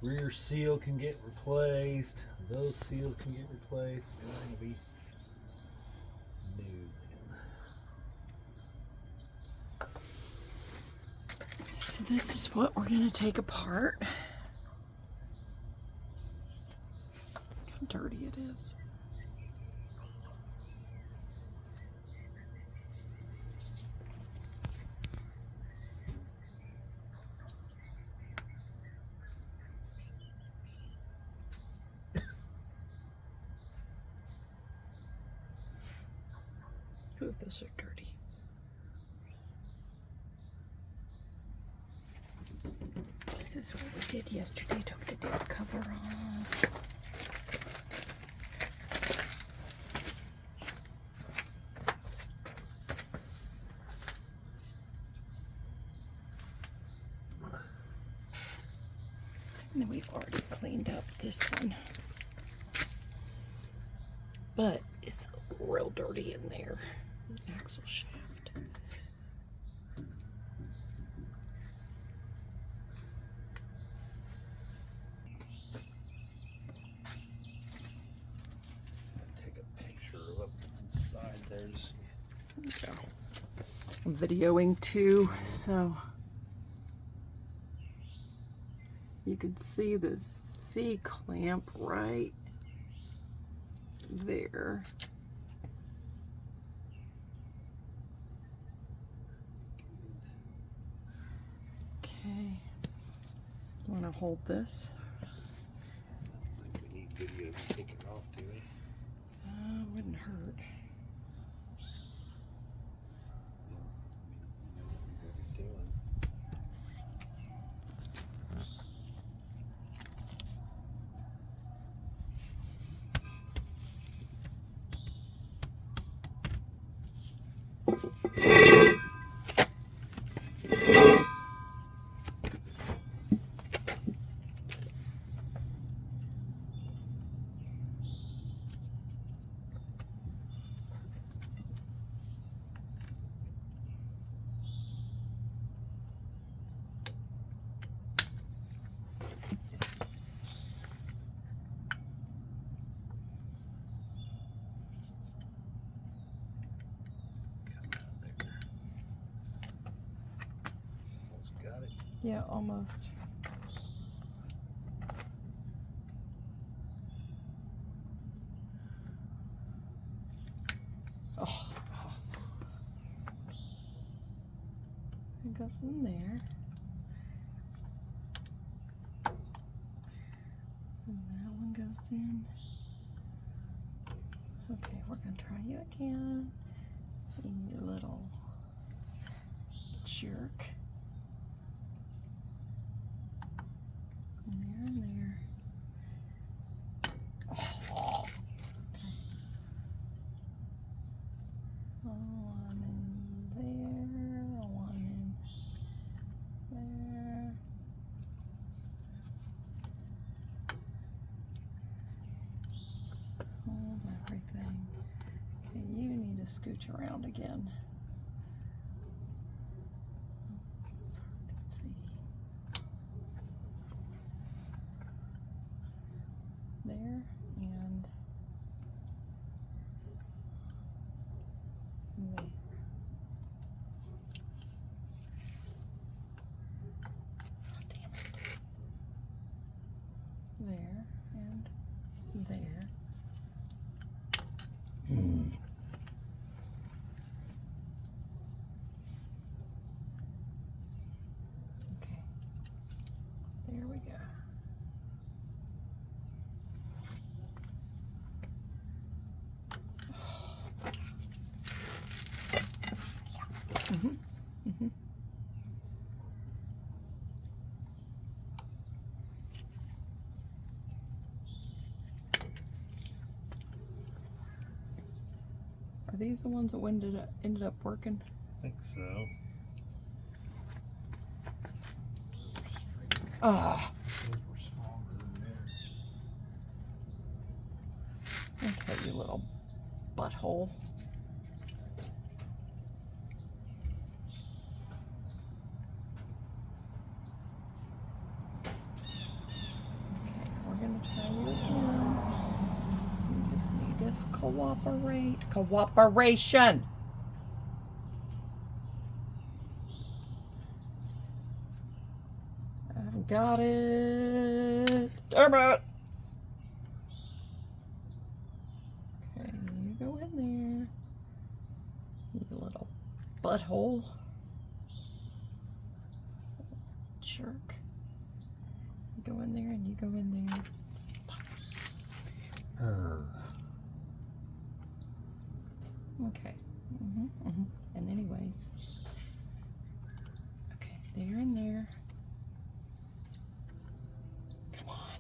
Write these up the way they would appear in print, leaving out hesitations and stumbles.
Rear seal can get replaced. Those seals can get replaced. Everything will be new then. So this is what we're going to take apart. Look how dirty it is. Ooh, those are dirty. This is what we did yesterday. Took the dead cover off. And then we've already cleaned up this one. But it's real dirty in there. Axle shaft. Take a picture of up inside there. Just There we go. I'm videoing too, so you can see the C clamp right there. Okay. You want to hold this? I think we need video to take it off, do we? Wouldn't hurt. You know what we're going to be doing. Got it. Yeah, almost. Oh. It goes in there. And that one goes in. Okay, we're going to try you again. You little jerk. There and there. Oh. Okay. One in there, one in there. Hold everything. Okay, you need to scooch around again. Let's see. There and there. Oh, damn it. There and there. Okay. There we go. Mm-hmm. Mm-hmm. Are these the ones that ended up working? I think so. Ah. Those were stronger than theirs. Okay, you little butthole. Cooperate. Cooperation. I've got it. Damn it. Okay, you go in there. You little butthole. Jerk. You go in there and you go in there. Okay. And anyways. Okay, there and there. Come on.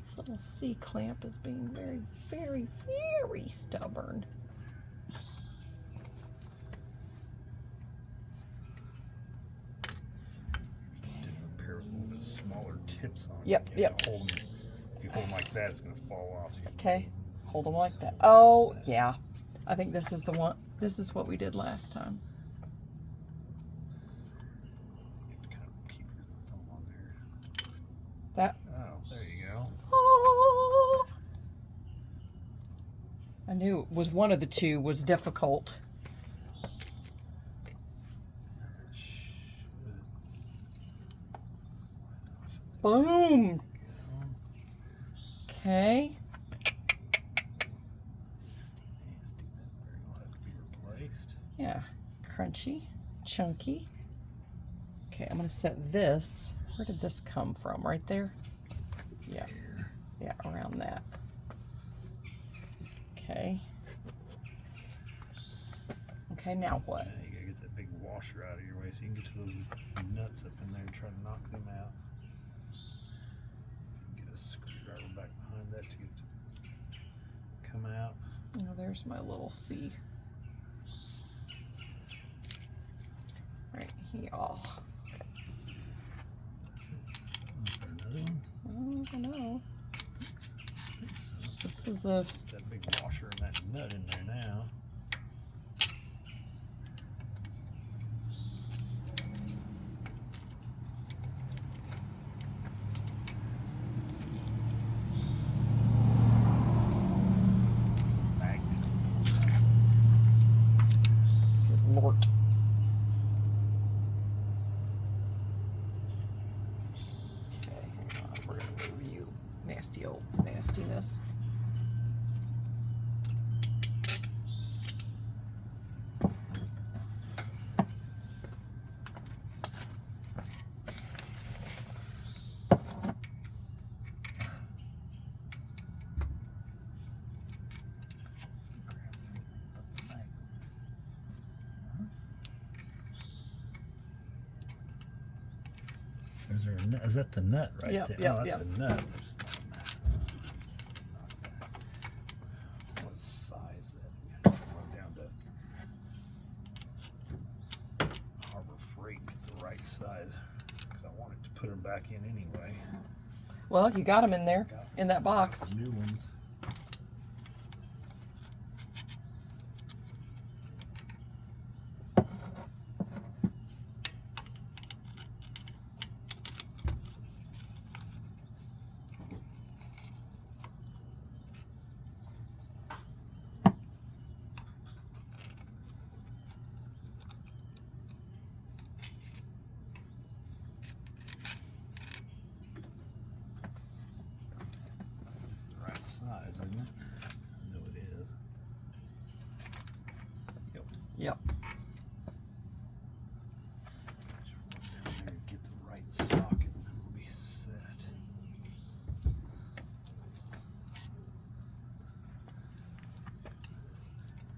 This little C-clamp is being very, very, very stubborn. Smaller tips on Yep, it. yep. If you hold them like that, it's going to fall off. Okay, hold them like that. Oh, yeah. I think this is the one. This is what we did last time. You have to kind of keep your thumb on there. That. Oh, there you go. Oh. I knew it was one of the two was difficult. Boom. Okay. Nasty. That will have to be replaced. Yeah. Crunchy. Chunky. Okay, I'm going to set this. Where did this come from? Right there? Yeah. Yeah, around that. Okay. Okay, now what? Yeah, you got to get that big washer out of your way so you can get to those nuts up in there and try to knock them out. Get a screwdriver back behind that to get it to come out. Oh, there's my little C. Right here. Is there another one? I don't know. This is a. Just that big washer and that nut in there now. Good Lord. Okay, hang on. We're gonna move you, nasty old nastiness. Is there a nut? Is that the nut right Yep, there? yep, Oh, that's yep. a nut. There's not a nut. What size that? Run down to Harbor Freight, get the right size. Because I wanted to put them back in anyway. Well, you got them in there, in that box. New ones. It's the right size, isn't it? I know it is. Yep. Yep. Just run down there and get the right socket, and then we'll be set.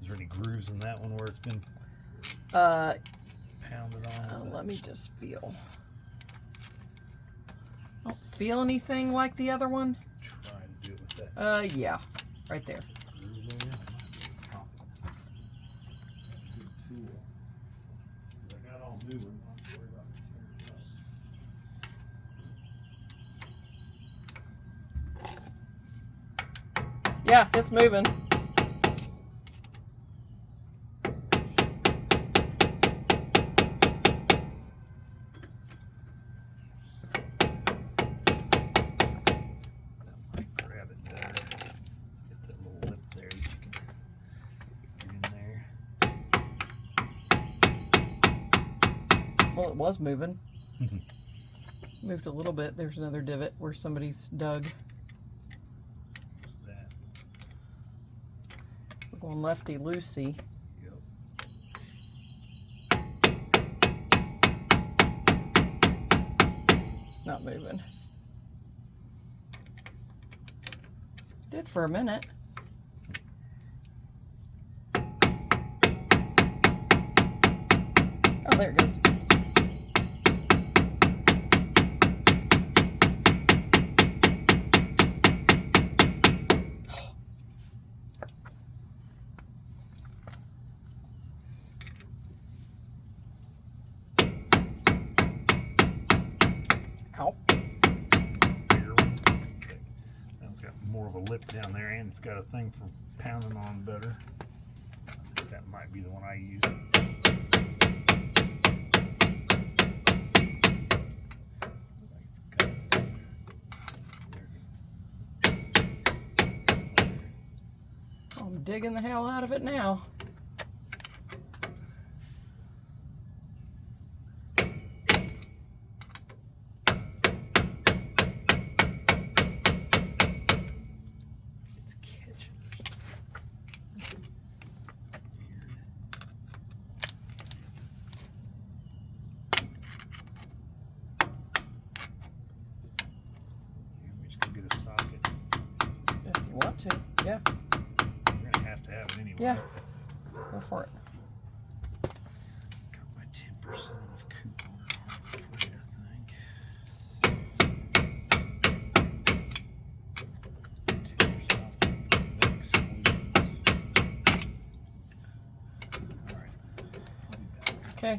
Is there any grooves in that one where it's been pounded on? Let me just feel. I don't feel anything like the other one. Try to do it with that Yeah, right there. groove there. Good tool. I got all new ones. I don't have to worry about tearing it up. Yeah, it's moving. Well, it was moving. Moved a little bit. There's another divot where somebody's dug. What's that? We're going lefty-loosey. Yep. It's not moving. Did for a minute. Oh, there it goes. Ow. Bigger one. Okay. That one's got more of a lip down there, and it's got a thing for pounding on better. I think that might be the one I use. I'm digging the hell out of it now. It's catching or something. Weird. We just go get a socket. If you want to. Yeah. We're gonna have to have it anyway. Yeah. Go for it. Got my 10% off coupon for it, I think. $10 off the next squeeze. All right. I'll be back. Okay.